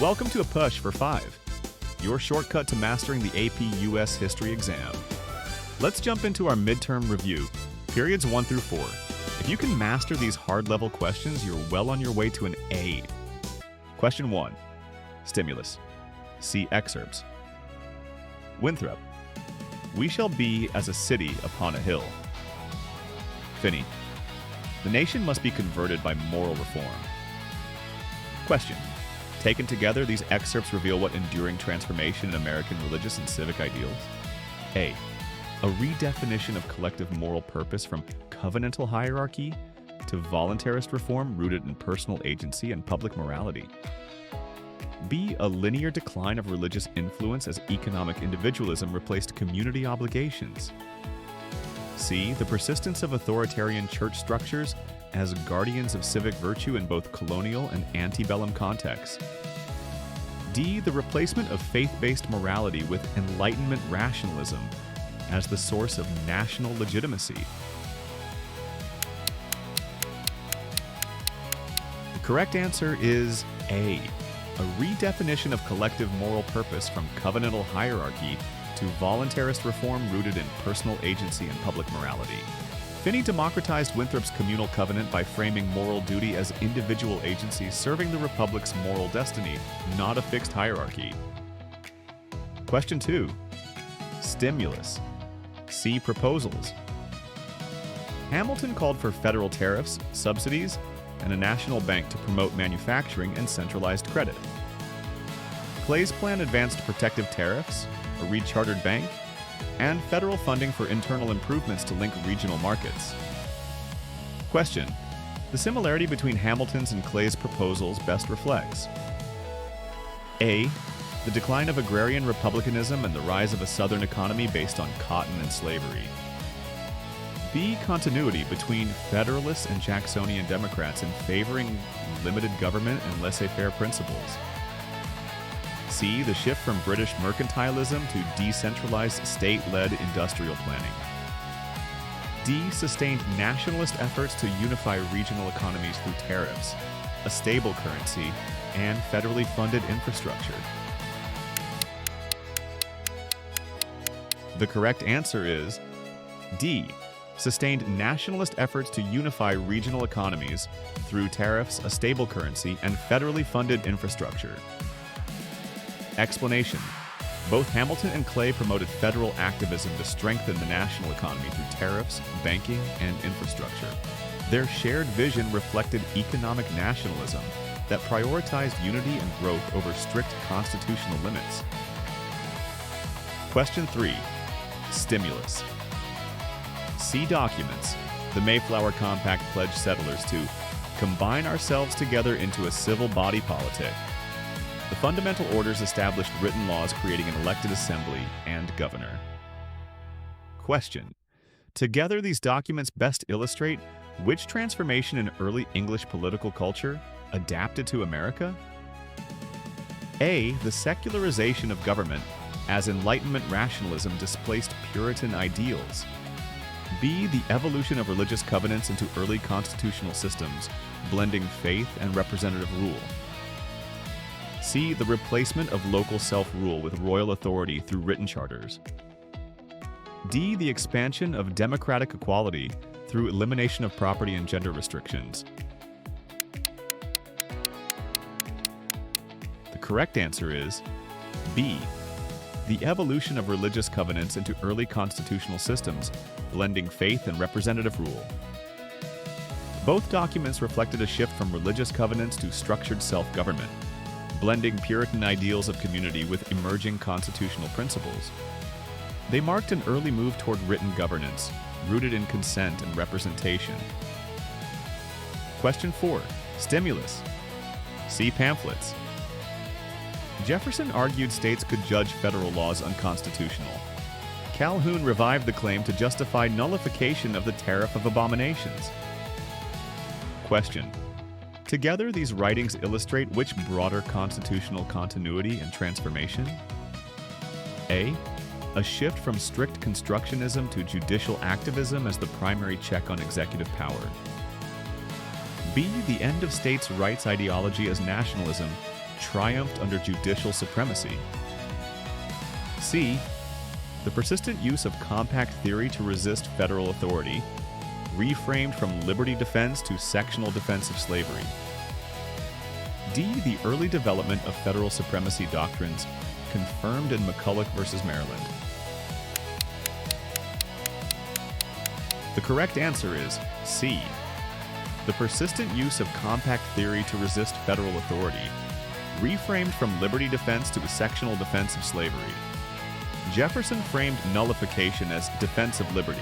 Welcome to APUSH for 5, your shortcut to mastering the AP U.S. history exam. Let's jump into our midterm review, periods 1 through 4. If you can master these hard-level questions, you're well on your way to an A. Question 1. Stimulus. See excerpts. Winthrop. We shall be as a city upon a hill. Finney. The nation must be converted by moral reform. Question. Taken together, these excerpts reveal what enduring transformation in American religious and civic ideals? A. A redefinition of collective moral purpose from covenantal hierarchy to voluntarist reform rooted in personal agency and public morality. B. A linear decline of religious influence as economic individualism replaced community obligations. C. The persistence of authoritarian church structures as guardians of civic virtue in both colonial and antebellum contexts. D. The replacement of faith-based morality with Enlightenment rationalism as the source of national legitimacy. The correct answer is A. A redefinition of collective moral purpose from covenantal hierarchy to voluntarist reform rooted in personal agency and public morality. Finney democratized Winthrop's communal covenant by framing moral duty as individual agency serving the Republic's moral destiny, not a fixed hierarchy. Question 2. Stimulus. See proposals. Hamilton called for federal tariffs, subsidies, and a national bank to promote manufacturing and centralized credit. Clay's plan advanced protective tariffs, a rechartered bank, and federal funding for internal improvements to link regional markets. Question. The similarity between Hamilton's and Clay's proposals best reflects A. The decline of agrarian republicanism and the rise of a Southern economy based on cotton and slavery. B. Continuity between Federalists and Jacksonian Democrats in favoring limited government and laissez-faire principles. C. The shift from British mercantilism to decentralized state-led industrial planning. D. Sustained nationalist efforts to unify regional economies through tariffs, a stable currency, and federally funded infrastructure. The correct answer is D. Sustained nationalist efforts to unify regional economies through tariffs, a stable currency, and federally funded infrastructure. Explanation. Both Hamilton and Clay promoted federal activism to strengthen the national economy through tariffs, banking, and infrastructure. Their shared vision reflected economic nationalism that prioritized unity and growth over strict constitutional limits. Question 3. Stimulus. See documents. The Mayflower Compact pledged settlers to combine ourselves together into a civil body politic. The Fundamental Orders established written laws creating an elected assembly and governor. Question. Together, these documents best illustrate which transformation in early English political culture adapted to America? A. The secularization of government as Enlightenment rationalism displaced Puritan ideals. B. The evolution of religious covenants into early constitutional systems, blending faith and representative rule. C. The replacement of local self-rule with royal authority through written charters. D. The expansion of democratic equality through elimination of property and gender restrictions. The correct answer is B. The evolution of religious covenants into early constitutional systems, blending faith and representative rule. Both documents reflected a shift from religious covenants to structured self-government, blending Puritan ideals of community with emerging constitutional principles. They marked an early move toward written governance, rooted in consent and representation. Question 4. Stimulus. See pamphlets. Jefferson argued states could judge federal laws unconstitutional. Calhoun revived the claim to justify nullification of the Tariff of Abominations. Question. Together, these writings illustrate which broader constitutional continuity and transformation? A. A shift from strict constructionism to judicial activism as the primary check on executive power. B. The end of states' rights ideology as nationalism triumphed under judicial supremacy? C. The persistent use of compact theory to resist federal authority, reframed from liberty defense to sectional defense of slavery. D. The early development of federal supremacy doctrines confirmed in McCulloch v. Maryland. The correct answer is C. The persistent use of compact theory to resist federal authority, reframed from liberty defense to sectional defense of slavery. Jefferson framed nullification as defense of liberty.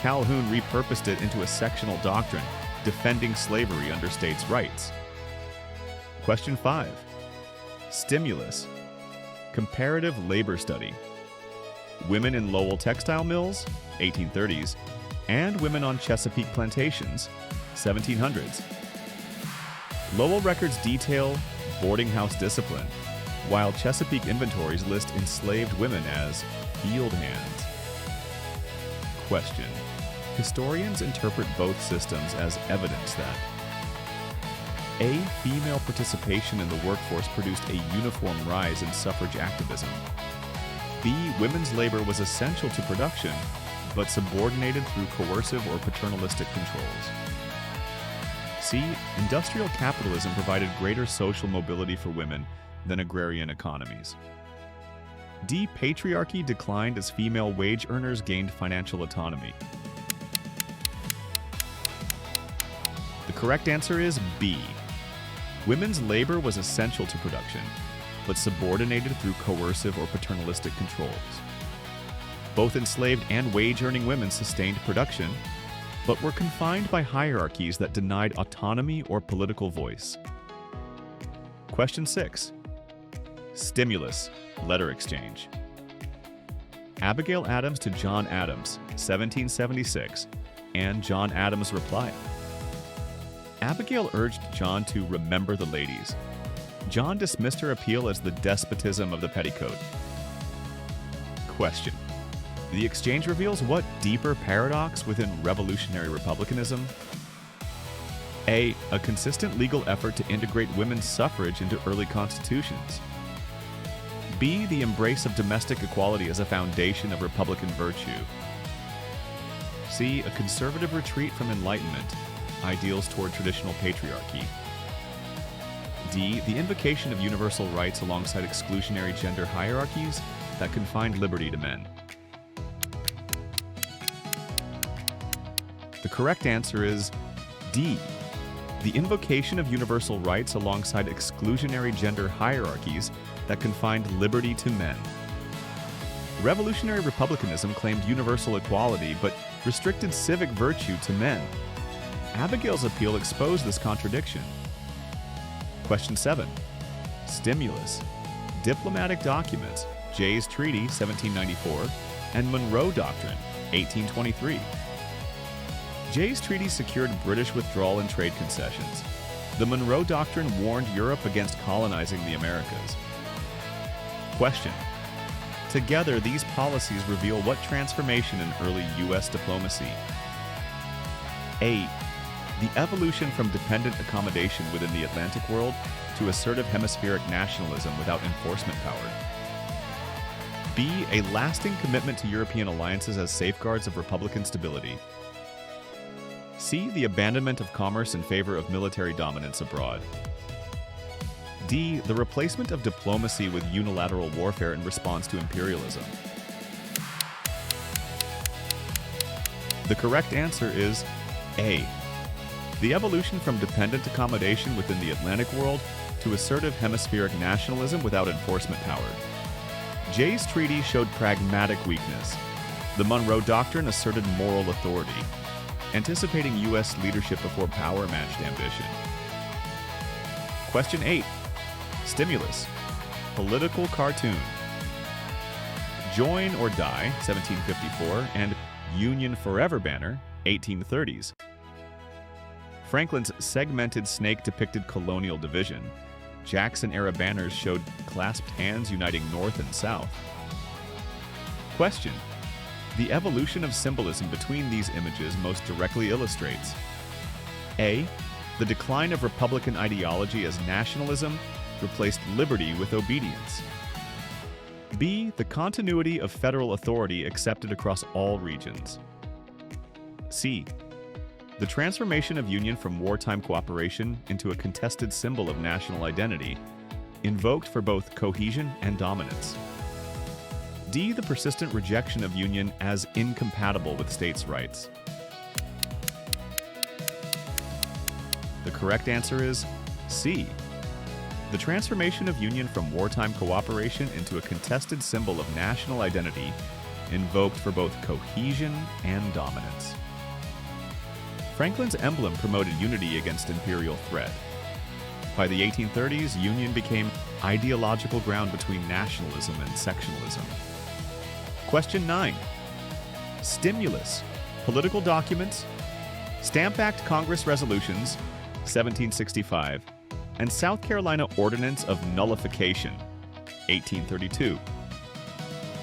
Calhoun repurposed it into a sectional doctrine, defending slavery under states' rights. Question 5. Stimulus. Comparative labor study. Women in Lowell textile mills, 1830s, and women on Chesapeake plantations, 1700s. Lowell records detail boarding house discipline, while Chesapeake inventories list enslaved women as field hands. Question. Historians interpret both systems as evidence that A. Female participation in the workforce produced a uniform rise in suffrage activism. B. Women's labor was essential to production, but subordinated through coercive or paternalistic controls. C. Industrial capitalism provided greater social mobility for women than agrarian economies. D. Patriarchy declined as female wage earners gained financial autonomy. The correct answer is B. Women's labor was essential to production, but subordinated through coercive or paternalistic controls. Both enslaved and wage-earning women sustained production, but were confined by hierarchies that denied autonomy or political voice. Question 6. Stimulus, letter exchange. Abigail Adams to John Adams, 1776, and John Adams' reply. Abigail urged John to remember the ladies. John dismissed her appeal as the despotism of the petticoat. Question. The exchange reveals what deeper paradox within revolutionary republicanism? A. A consistent legal effort to integrate women's suffrage into early constitutions. B. The embrace of domestic equality as a foundation of Republican virtue. C. A conservative retreat from Enlightenment, ideals toward traditional patriarchy. D. The invocation of universal rights alongside exclusionary gender hierarchies that confined liberty to men. The correct answer is D. The invocation of universal rights alongside exclusionary gender hierarchies that confined liberty to men. Revolutionary republicanism claimed universal equality but restricted civic virtue to men. Abigail's appeal exposed this contradiction. Question 7. Stimulus. Diplomatic documents, Jay's Treaty, 1794, and Monroe Doctrine, 1823. Jay's Treaty secured British withdrawal and trade concessions. The Monroe Doctrine warned Europe against colonizing the Americas. Question. Together, these policies reveal what transformation in early U.S. diplomacy? A. The evolution from dependent accommodation within the Atlantic world to assertive hemispheric nationalism without enforcement power. B. A lasting commitment to European alliances as safeguards of Republican stability. C. The abandonment of commerce in favor of military dominance abroad. D. The replacement of diplomacy with unilateral warfare in response to imperialism. The correct answer is A. The evolution from dependent accommodation within the Atlantic world to assertive hemispheric nationalism without enforcement power. Jay's Treaty showed pragmatic weakness. The Monroe Doctrine asserted moral authority, anticipating U.S. leadership before power matched ambition. Question 8. Stimulus. Political cartoon. Join or Die, 1754, and Union Forever banner, 1830s. Franklin's segmented snake depicted colonial division. Jackson-era banners showed clasped hands uniting North and South. Question. The evolution of symbolism between these images most directly illustrates A. The decline of Republican ideology as nationalism replaced liberty with obedience. B. The continuity of federal authority accepted across all regions. C. The transformation of Union from wartime cooperation into a contested symbol of national identity, invoked for both cohesion and dominance. D. The persistent rejection of Union as incompatible with states' rights. The correct answer is C. The transformation of Union from wartime cooperation into a contested symbol of national identity, invoked for both cohesion and dominance. Franklin's emblem promoted unity against imperial threat. By the 1830s, Union became ideological ground between nationalism and sectionalism. Question 9. Stimulus, political documents, Stamp Act Congress resolutions, 1765, and South Carolina Ordinance of Nullification, 1832.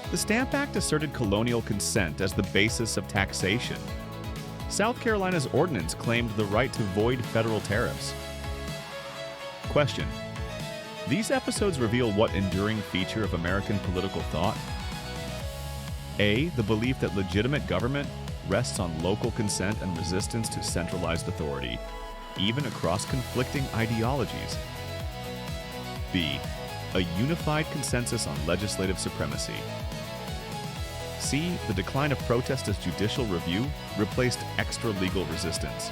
The Stamp Act asserted colonial consent as the basis of taxation. South Carolina's ordinance claimed the right to void federal tariffs. Question. These episodes reveal what enduring feature of American political thought? A. The belief that legitimate government rests on local consent and resistance to centralized authority, even across conflicting ideologies. B. A unified consensus on legislative supremacy. C. The decline of protest as judicial review replaced extra-legal resistance.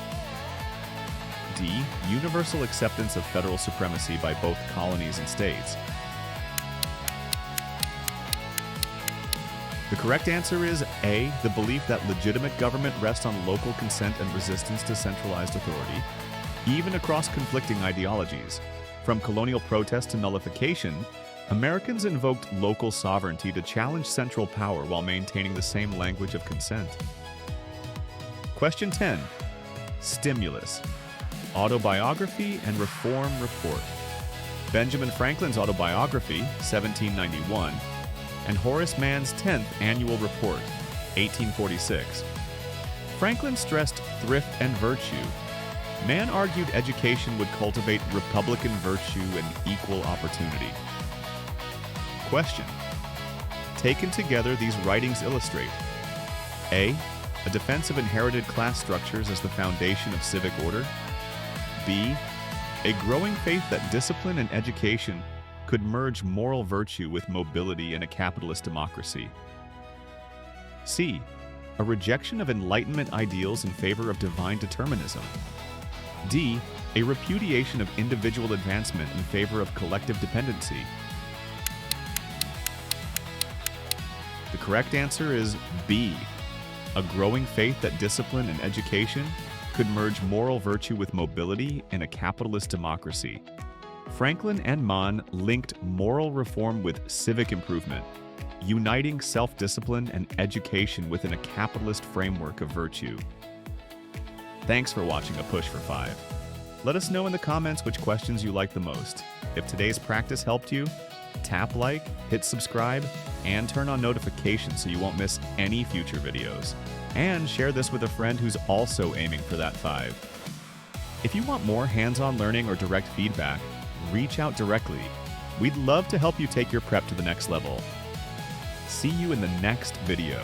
D. Universal acceptance of federal supremacy by both colonies and states. The correct answer is A. The belief that legitimate government rests on local consent and resistance to centralized authority, even across conflicting ideologies. From colonial protest to nullification, Americans invoked local sovereignty to challenge central power while maintaining the same language of consent. Question 10. Stimulus, autobiography and reform report. Benjamin Franklin's autobiography, 1791, and Horace Mann's 10th Annual Report, 1846. Franklin stressed thrift and virtue. Mann argued education would cultivate republican virtue and equal opportunity. Question. Taken together, these writings illustrate A. A defense of inherited class structures as the foundation of civic order. B. A growing faith that discipline and education could merge moral virtue with mobility in a capitalist democracy. C. A rejection of Enlightenment ideals in favor of divine determinism. D. A repudiation of individual advancement in favor of collective dependency. The correct answer is B. A growing faith that discipline and education could merge moral virtue with mobility in a capitalist democracy. Franklin and Mann linked moral reform with civic improvement, uniting self-discipline and education within a capitalist framework of virtue. Thanks for watching A Push for 5. Let us know in the comments which questions you like the most. If today's practice helped you, tap like, hit subscribe, and turn on notifications so you won't miss any future videos. And share this with a friend who's also aiming for that 5. If you want more hands-on learning or direct feedback, reach out directly. We'd love to help you take your prep to the next level. See you in the next video.